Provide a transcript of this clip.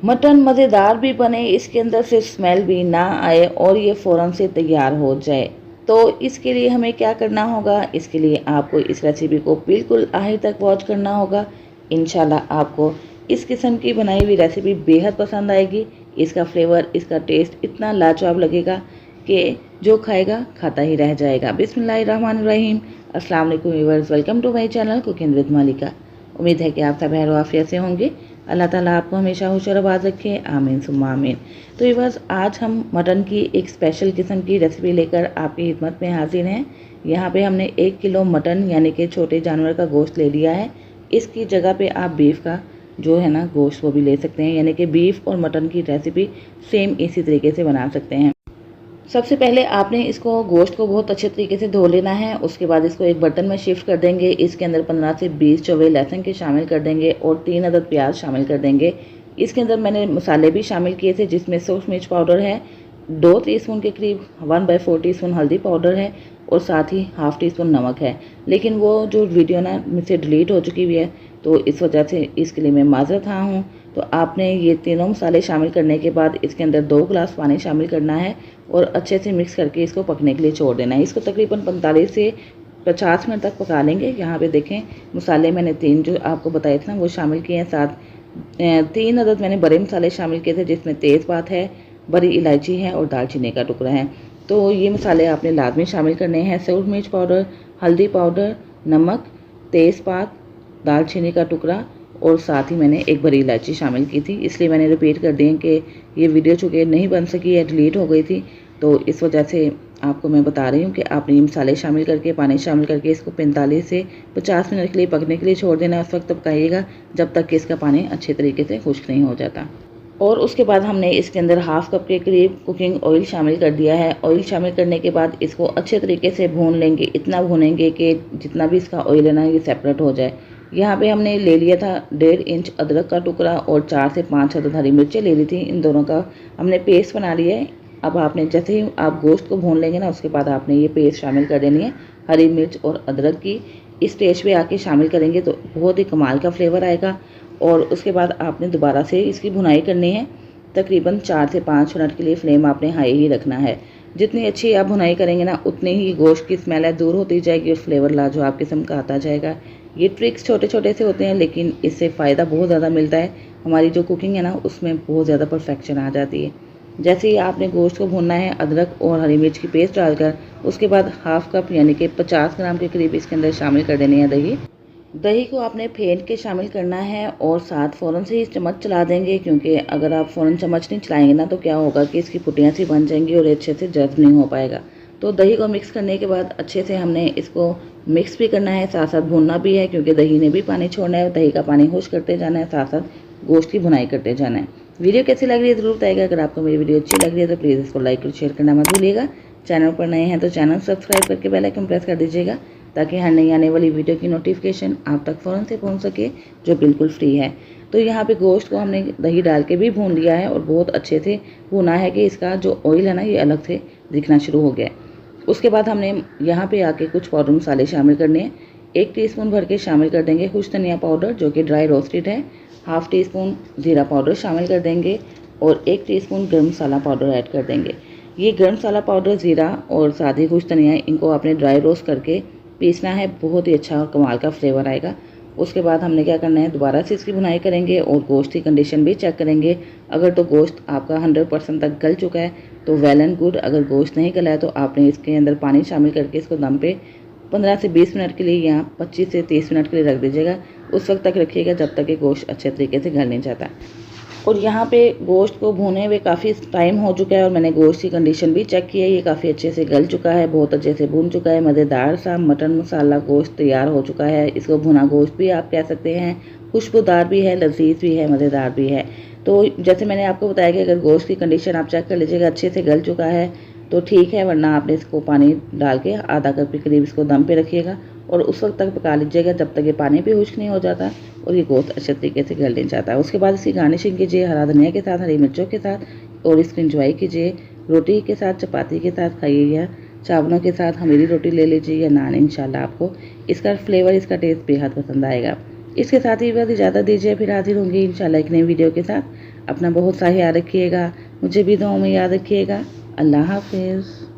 Mutton मज़ेदार भी बने, इसके अंदर से स्मेल भी ना आए और ये फ़ौरन से तैयार हो जाए। तो इसके लिए हमें क्या करना होगा, इसके लिए आपको इस रेसिपी को बिल्कुल आखिर तक वॉच करना होगा। इंशाल्लाह आपको इस किस्म की बनाई हुई रेसिपी बेहद पसंद आएगी। इसका फ्लेवर, इसका टेस्ट इतना लाजवाब लगेगा कि जो खाएगा खाता ही रह जाएगा। बिस्मिल्लाहिर्रहमानिर्रहीम। अस्सलाम वालेकुम viewers, welcome to my channel cooking with Malika. उम्मीद है कि आप सब खैर आफियत से होंगे। अल्लाह ताला आपको हमेशा होशियार रखे, आमीन सुम्मा आमीन। तो ये बस आज हम मटन की एक स्पेशल किस्म की रेसिपी लेकर आपकी खिदमत में हाजिर हैं। यहाँ पे हमने 1 किलो मटन यानी कि छोटे जानवर का गोश्त ले लिया है। इसकी जगह पे आप बीफ का जो है ना गोश्त वो भी ले सकते हैं, यानी कि बीफ और मटन की रेसिपी सेम इसी तरीके से बना सकते हैं। सबसे पहले आपने इसको गोश्त को बहुत अच्छे तरीके से धो लेना है। उसके बाद इसको एक बर्तन में शिफ्ट कर देंगे। इसके अंदर 15 से 20 चौवे लहसुन के शामिल कर देंगे और 3 अदद प्याज शामिल कर देंगे। इसके अंदर मैंने मसाले भी शामिल किए थे, जिसमें सूखी मिर्च पाउडर है 2 टीस्पून के करीब, 1/4 टीस्पून हल्दी पाउडर है और साथ ही हाफ़ टी स्पून नमक है। लेकिन वो जो वीडियो ना मुझसे डिलीट हो चुकी हुई है, तो इस वजह से इसके लिए मैं माजरत हाँ हूँ। तो आपने ये तीनों मसाले शामिल करने के बाद इसके अंदर 2 गिलास पानी शामिल करना है और अच्छे से मिक्स करके इसको पकने के लिए छोड़ देना है। इसको तकरीबन 45 से 50 मिनट तक पका लेंगे। यहाँ पे देखें मसाले मैंने 3 जो आपको बताए थे ना वो शामिल किए हैं। साथ 3 अदद मैंने बड़े मसाले शामिल किए थे, जिसमें तेज़पात है, बड़ी इलायची है और दालचीनी का टुकड़ा है। तो ये मसाले आपने लाजमी शामिल करने हैं। सूखी मिर्च पाउडर, हल्दी पाउडर, नमक, तेज़पात, दालचीनी का टुकड़ा और साथ ही मैंने एक बड़ी इलायची शामिल की थी। इसलिए मैंने रिपीट कर दी कि ये वीडियो चूँकि नहीं बन सकी है, डिलीट हो गई थी, तो इस वजह से आपको मैं बता रही हूँ कि आपने ये मसाले शामिल करके, पानी शामिल करके इसको 45 से 50 मिनट के लिए पकने के लिए छोड़ देना है। उस वक्त पकाइएगा जब तक कि इसका पानी अच्छे तरीके से खुश्क नहीं हो जाता। और उसके बाद हमने इसके अंदर हाफ़ कप के करीब कुकिंग ऑयल शामिल कर दिया है। ऑयल शामिल करने के बाद इसको अच्छे तरीके से भून लेंगे। इतना भूनेंगे कि जितना भी इसका ऑयल है ना ये सेपरेट हो जाए। यहाँ पे हमने ले लिया था 1.5 इंच अदरक का टुकड़ा और 4 से 5 अदद हरी मिर्चें ले ली थी। इन दोनों का हमने पेस्ट बना लिया है। अब आपने जैसे ही आप गोश्त को भून लेंगे ना, उसके बाद आपने ये पेस्ट शामिल कर देनी है हरी मिर्च और अदरक की। इस स्टेज पे आके शामिल करेंगे तो बहुत ही कमाल का फ्लेवर आएगा। और उसके बाद आपने दोबारा से इसकी भुनाई करनी है। तकरीबन 4 से 5 मिनट के लिए फ्लेम आपने हाई ही रखना है। जितनी अच्छी आप भुनाई करेंगे ना, उतनी ही गोश्त की स्मेल है दूर होती जाएगी और फ्लेवर लाजवाब किस्म का आता जाएगा। ये ट्रिक्स छोटे छोटे से होते हैं, लेकिन इससे फ़ायदा बहुत ज़्यादा मिलता है। हमारी जो कुकिंग है ना, उसमें बहुत ज़्यादा परफेक्शन आ जाती है। जैसे ही आपने गोश्त को भूनना है अदरक और हरी मिर्च की पेस्ट डालकर, उसके बाद हाफ़ कप यानी कि 50 ग्राम के करीब इसके अंदर शामिल कर देनी है दही। दही को आपने फेंट के शामिल करना है और साथ फ़ौरन से ही चम्मच चला देंगे, क्योंकि अगर आप फ़ौरन चम्मच नहीं चलाएंगे ना तो क्या होगा कि इसकी फुटियाँ सी बन जाएंगी और अच्छे से जज्ब नहीं हो पाएगा। तो दही को मिक्स करने के बाद अच्छे से हमने इसको मिक्स भी करना है, साथ साथ भूनना भी है, क्योंकि दही ने भी पानी छोड़ना है। दही का पानी खुश करते जाना है, साथ साथ गोश्त की भुनाई करते जाना है। वीडियो कैसी लग रही है ज़रूर बताइएगा। अगर आपको मेरी वीडियो अच्छी लग रही है तो प्लीज़ इसको लाइक और शेयर करना मत भूलिएगा। चैनल पर नए हैं तो चैनल सब्सक्राइब करके बेल आइकन प्रेस कर दीजिएगा, ताकि हर नई आने वाली वीडियो की नोटिफिकेशन आप तक फ़ौरन से पहुंच सके, जो बिल्कुल फ्री है। तो यहाँ पे गोश्त को हमने दही डाल के भी भून लिया है और बहुत अच्छे से भुना है कि इसका जो ऑयल है ना ये अलग से दिखना शुरू हो गया है। उसके बाद हमने यहाँ पे आके कुछ पाउडर मसाले शामिल करने हैं। 1 टीस्पून भर के शामिल कर देंगे खुश धनिया पाउडर, जो कि ड्राई रोस्टेड है। हाफ़ टी स्पून ज़ीरा पाउडर शामिल कर देंगे और 1 टीस्पून गर्म मसाला पाउडर ऐड कर देंगे। ये गर्म मसाला पाउडर, ज़ीरा और साथ ही खुश धनिया, इनको आपने ड्राई रोस्ट करके पीसना है। बहुत ही अच्छा और कमाल का फ्लेवर आएगा। उसके बाद हमने क्या करना है, दोबारा से इसकी भुनाई करेंगे और गोश्त की कंडीशन भी चेक करेंगे। अगर तो गोश्त आपका 100% तक गल चुका है तो वेल एंड गुड। अगर गोश्त नहीं गला है तो आपने इसके अंदर पानी शामिल करके इसको दम पे 15 से 20 मिनट के लिए या 25 से 30 मिनट के लिए रख दीजिएगा। उस वक्त तक रखिएगा जब तक कि गोश्त अच्छे तरीके से गल नहीं जाता। और यहाँ पे गोश्त को भुने हुए काफ़ी टाइम हो चुका है और मैंने गोश्त की कंडीशन भी चेक की है। ये काफ़ी अच्छे से गल चुका है, बहुत अच्छे से भुन चुका है। मज़ेदार सा मटन मसाला गोश्त तैयार हो चुका है। इसको भुना गोश्त भी आप कह सकते हैं। खुशबूदार भी है, लजीज भी है, मज़ेदार भी है। तो जैसे मैंने आपको बताया कि अगर गोश्त की कंडीशन आप चेक कर लीजिएगा अच्छे से गल चुका है तो ठीक है, वरना आपने इसको पानी डाल के आधा कप के करीब इसको दम पे रखिएगा और उस वक्त तक पका लीजिएगा जब तक ये पानी भी खुश्क नहीं हो जाता और ये गोश्त अच्छे तरीके से गल नहीं जाता है। उसके बाद इसकी गार्निशिंग कीजिए हरा धनिया के साथ, हरी मिर्चों के साथ और इसको इंजॉय कीजिए। रोटी के साथ, चपाती के साथ खाइए या चावलों के साथ हमीरी रोटी ले लीजिए या नान। इंशाल्लाह आपको इसका फ्लेवर, इसका टेस्ट बेहद पसंद आएगा। इसके साथ ही बस इजाज़त दीजिए, फिर हाजिर होंगी इंशाल्लाह एक नई वीडियो के साथ। अपना बहुत सा ख्याल रखिएगा, मुझे भी दुआओं में याद रखिएगा। अल्लाह हाफ़िज़।